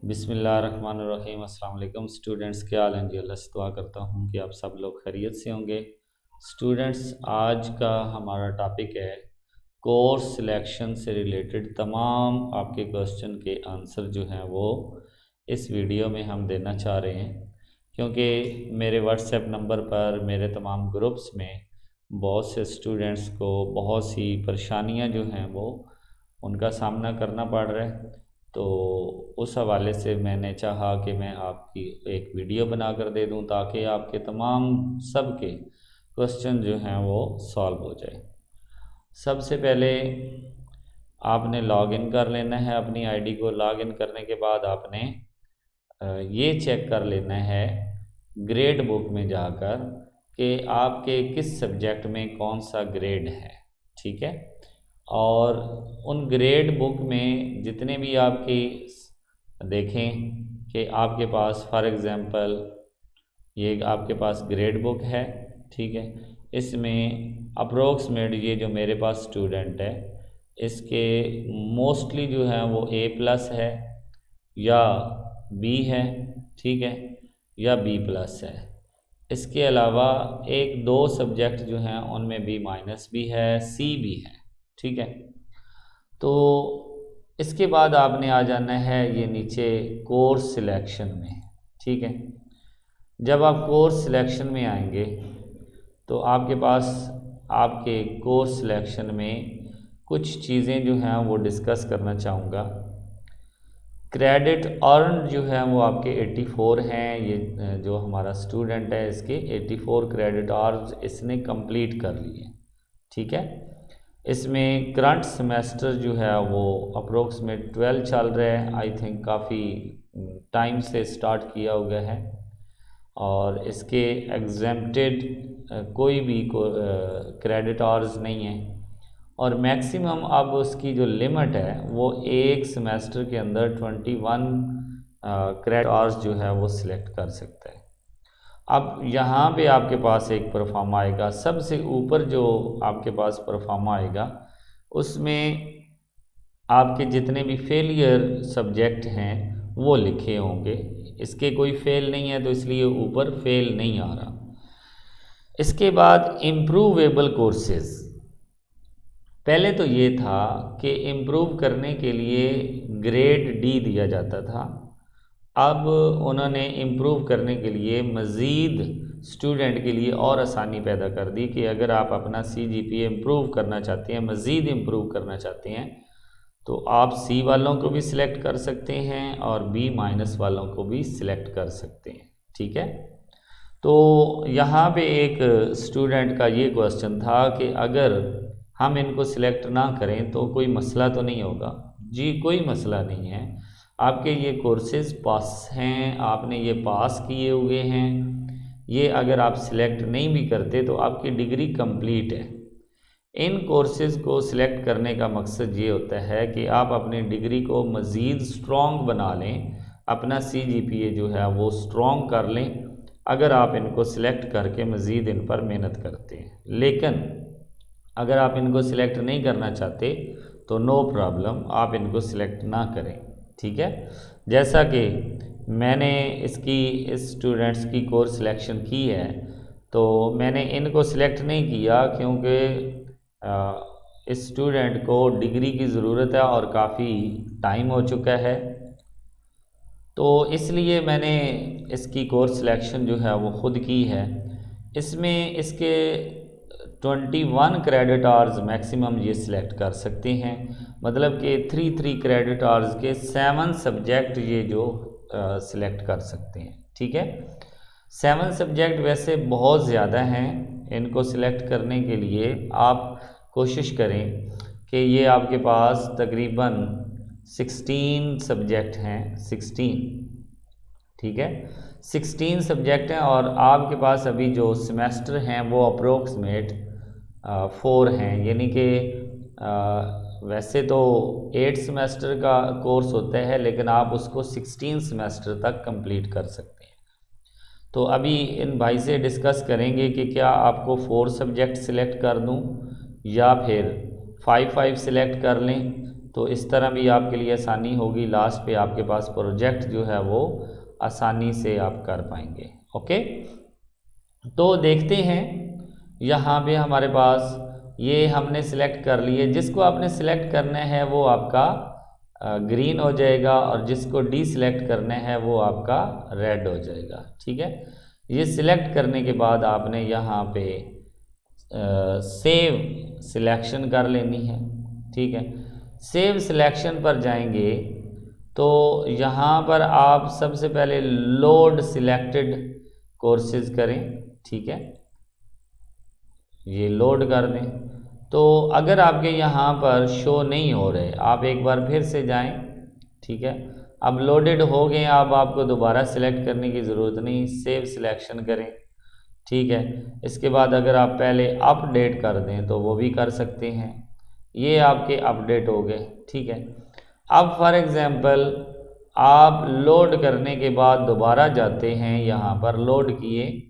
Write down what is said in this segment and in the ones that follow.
बिस्मिल्लाहिर्रहमानिर्रहीम। अस्सलाम वालेकुम स्टूडेंट्स, क्या हाल हैं जी। अल्लाह से दुआ करता हूँ कि आप सब लोग खैरियत से होंगे। स्टूडेंट्स, आज का हमारा टॉपिक है कोर्स सिलेक्शन से रिलेटेड तमाम आपके क्वेश्चन के आंसर जो हैं वो इस वीडियो में हम देना चाह रहे हैं, क्योंकि मेरे व्हाट्सएप नंबर पर मेरे तमाम ग्रुप्स में बहुत से स्टूडेंट्स को बहुत सी परेशानियां जो हैं वो उनका सामना करना पड़ रहा है। तो उस हवाले से मैंने चाहा कि मैं आपकी एक वीडियो बना कर दे दूं ताकि आपके तमाम सब के क्वेश्चन जो हैं वो सॉल्व हो जाए। सबसे पहले आपने लॉगिन कर लेना है अपनी आईडी को। लॉगिन करने के बाद आपने ये चेक कर लेना है ग्रेड बुक में जाकर कि आपके किस सब्जेक्ट में कौन सा ग्रेड है। ठीक है। और उन ग्रेड बुक में जितने भी आपकी देखें कि आपके पास फॉर एग्ज़ाम्पल ये आपके पास ग्रेड बुक है। ठीक है। इसमें अप्रोक्सीमेट ये जो मेरे पास स्टूडेंट है इसके मोस्टली जो है वो ए प्लस है या बी है। ठीक है। या बी प्लस है। इसके अलावा एक दो सब्जेक्ट जो हैं उनमें बी माइनस भी है, सी भी है। ठीक है। तो इसके बाद आपने आ जाना है ये नीचे कोर्स सिलेक्शन में। ठीक है। जब आप कोर्स सिलेक्शन में आएंगे तो आपके पास आपके कोर्स सिलेक्शन में कुछ चीज़ें जो हैं वो डिस्कस करना चाहूँगा। क्रेडिट अर्न जो है वो आपके 84 हैं। ये जो हमारा स्टूडेंट है इसके 84 क्रेडिट आवर्स इसने कंप्लीट कर लिए। ठीक है। इसमें करंट सेमेस्टर जो है वो अप्रोक्सीमेट 12 चल रहा है। आई थिंक काफ़ी टाइम से स्टार्ट किया हुआ है और इसके एग्जेम्प्टेड कोई भी क्रेडिट आवर्स नहीं है। और मैक्सिमम अब उसकी जो लिमिट है वो एक सेमेस्टर के अंदर 21 क्रेडिट आवर्स जो है वो सिलेक्ट कर सकता है। अब यहाँ पे आपके पास एक परफॉर्मा आएगा, सबसे ऊपर जो आपके पास परफॉर्मा आएगा उसमें आपके जितने भी फेलियर सब्जेक्ट हैं वो लिखे होंगे। इसके कोई फेल नहीं है तो इसलिए ऊपर फेल नहीं आ रहा। इसके बाद इम्प्रूवेबल कोर्सेज, पहले तो ये था कि इम्प्रूव करने के लिए ग्रेड डी दिया जाता था। अब उन्होंने इम्प्रूव करने के लिए मज़ीद स्टूडेंट के लिए और आसानी पैदा कर दी कि अगर आप अपना CGPA इम्प्रूव करना चाहते हैं, मज़ीद इम्प्रूव करना चाहते हैं, तो आप सी वालों को भी सिलेक्ट कर सकते हैं और बी माइनस वालों को भी सिलेक्ट कर सकते हैं। ठीक है। तो यहाँ पे एक स्टूडेंट का ये क्वेश्चन था कि अगर हम इनको सिलेक्ट ना करें तो कोई मसला तो नहीं होगा। जी, कोई मसला नहीं है। आपके ये कोर्सेज पास हैं, आपने ये पास किए हुए हैं। ये अगर आप सिलेक्ट नहीं भी करते तो आपकी डिग्री कंप्लीट है। इन कोर्सेज़ को सिलेक्ट करने का मकसद ये होता है कि आप अपनी डिग्री को मज़ीद स्ट्रॉन्ग बना लें, अपना CGPA जो है वो स्ट्रॉन्ग कर लें अगर आप इनको सिलेक्ट करके मज़ीद इन पर मेहनत करते हैं। लेकिन अगर आप इनको सिलेक्ट नहीं करना चाहते तो नो प्रॉब्लम, आप इनको सिलेक्ट ना करें। ठीक है। जैसा कि मैंने इस स्टूडेंट्स की कोर्स सिलेक्शन की है तो मैंने इनको सिलेक्ट नहीं किया क्योंकि इस स्टूडेंट को डिग्री की ज़रूरत है और काफ़ी टाइम हो चुका है, तो इसलिए मैंने इसकी कोर्स सिलेक्शन जो है वो ख़ुद की है। इसमें इसके 21 क्रेडिट आवर्स मैक्सिमम ये सिलेक्ट कर सकते हैं, मतलब कि 3 क्रेडिट आवर्स के 7 सब्जेक्ट ये जो सिलेक्ट कर सकते हैं। ठीक है। 7 सब्जेक्ट वैसे बहुत ज़्यादा हैं, इनको सिलेक्ट करने के लिए आप कोशिश करें कि ये आपके पास तकरीबन 16 सब्जेक्ट हैं। 16, ठीक है, 16 सब्जेक्ट हैं और आपके पास अभी जो सेमेस्टर हैं वो अप्रोक्सीमेट 4 हैं, यानी कि वैसे तो 8 सेमेस्टर का कोर्स होता है लेकिन आप उसको 16 सेमेस्टर तक कंप्लीट कर सकते हैं। तो अभी इन भाई से डिस्कस करेंगे कि क्या आपको 4 सब्जेक्ट सिलेक्ट कर दूं या फिर 5 सिलेक्ट कर लें। तो इस तरह भी आपके लिए आसानी होगी, लास्ट पे आपके पास प्रोजेक्ट जो है वो आसानी से आप कर पाएंगे। ओके, तो देखते हैं यहाँ पे हमारे पास ये हमने सिलेक्ट कर लिए। जिसको आपने सिलेक्ट करना है वो आपका ग्रीन हो जाएगा और जिसको डी सिलेक्ट करना है वो आपका रेड हो जाएगा। ठीक है, ये सिलेक्ट करने के बाद आपने यहाँ पे सेव सिलेक्शन कर लेनी है। ठीक है, सेव सिलेक्शन पर जाएंगे तो यहाँ पर आप सबसे पहले लोड सिलेक्टेड कोर्सेज करें। ठीक है, ये लोड कर दें। तो अगर आपके यहाँ पर शो नहीं हो रहे, आप एक बार फिर से जाएं। ठीक है, अब लोडेड हो गए, अब आपको दोबारा सिलेक्ट करने की ज़रूरत नहीं, सेव सिलेक्शन करें। ठीक है, इसके बाद अगर आप पहले अपडेट कर दें तो वो भी कर सकते हैं। ये आपके अपडेट हो गए। ठीक है, अब फॉर एग्ज़ाम्पल आप लोड करने के बाद दोबारा जाते हैं, यहाँ पर लोड किए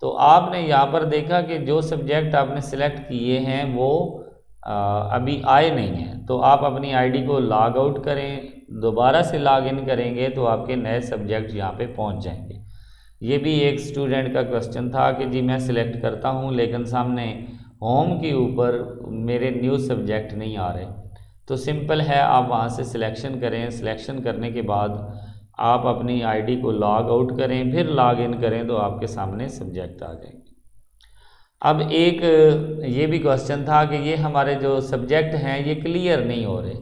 तो आपने यहाँ पर देखा कि जो सब्जेक्ट आपने सेलेक्ट किए हैं वो अभी आए नहीं हैं। तो आप अपनी आईडी को लॉग आउट करें, दोबारा से लॉग इन करेंगे तो आपके नए सब्जेक्ट यहाँ पे पहुँच जाएंगे। ये भी एक स्टूडेंट का क्वेश्चन था कि जी मैं सिलेक्ट करता हूँ लेकिन सामने होम के ऊपर मेरे न्यू सब्जेक्ट नहीं आ रहे। तो सिंपल है, आप वहाँ से सिलेक्शन करें, सिलेक्शन करने के बाद आप अपनी आईडी को लॉग आउट करें, फिर लॉग इन करें तो आपके सामने सब्जेक्ट आ जाएंगे। अब एक ये भी क्वेश्चन था कि ये हमारे जो सब्जेक्ट हैं ये क्लियर नहीं हो रहे।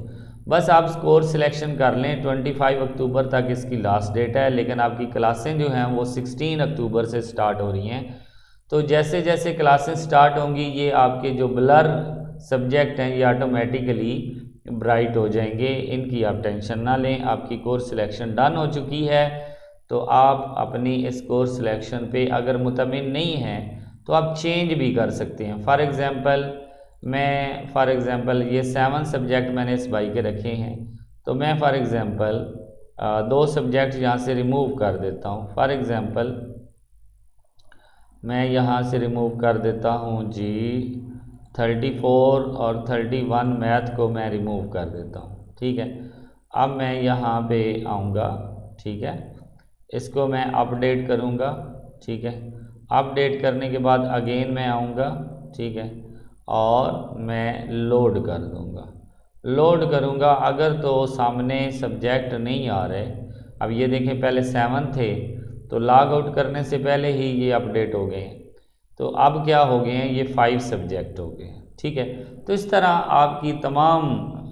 बस आप कोर्स सिलेक्शन कर लें, 25 अक्टूबर तक इसकी लास्ट डेट है, लेकिन आपकी क्लासें जो हैं वो 16 अक्टूबर से स्टार्ट हो रही हैं। तो जैसे जैसे क्लासें स्टार्ट होंगी ये आपके जो ब्लर सब्जेक्ट हैं ये ऑटोमेटिकली ब्राइट हो जाएंगे, इनकी आप टेंशन ना लें। आपकी कोर्स सिलेक्शन डन हो चुकी है, तो आप अपनी इस कोर्स सिलेक्शन पे अगर मुतमिन नहीं हैं तो आप चेंज भी कर सकते हैं। फॉर एग्ज़ाम्पल ये 7 सब्जेक्ट मैंने इस भाई के रखे हैं, तो मैं फॉर एग्ज़ाम्पल 2 सब्जेक्ट यहाँ से रिमूव कर देता हूँ। फॉर एग्ज़ाम्पल मैं यहाँ से रिमूव कर देता हूँ जी 34 और 31 मैथ को मैं रिमूव कर देता हूँ। ठीक है, अब मैं यहाँ पे आऊँगा। ठीक है, इसको मैं अपडेट करूँगा। ठीक है, अपडेट करने के बाद अगेन मैं आऊँगा। ठीक है, और मैं लोड कर दूँगा, लोड करूँगा। अगर तो सामने सब्जेक्ट नहीं आ रहे, अब ये देखें पहले 7 थे तो लॉग आउट करने से पहले ही ये अपडेट हो गए हैं, तो अब क्या हो गए हैं, ये 5 सब्जेक्ट हो गए हैं। ठीक है, तो इस तरह आपकी तमाम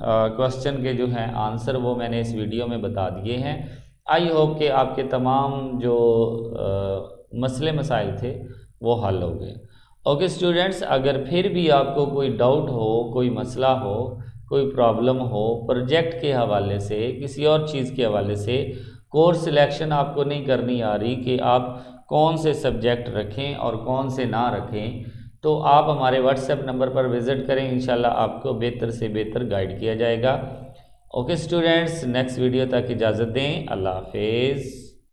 क्वेश्चन के जो हैं आंसर वो मैंने इस वीडियो में बता दिए हैं। आई होप कि आपके तमाम जो मसले मसाइल थे वो हल हो गए। ओके स्टूडेंट्स, अगर फिर भी आपको कोई डाउट हो, कोई मसला हो, कोई प्रॉब्लम हो प्रोजेक्ट के हवाले से, किसी और चीज़ के हवाले से, कोर्स सिलेक्शन आपको नहीं करनी आ रही कि आप कौन से सब्जेक्ट रखें और कौन से ना रखें, तो आप हमारे व्हाट्सएप नंबर पर विज़िट करें, इंशाल्लाह आपको बेहतर से बेहतर गाइड किया जाएगा। ओके स्टूडेंट्स, नेक्स्ट वीडियो तक इजाज़त दें। अल्लाह हाफिज़।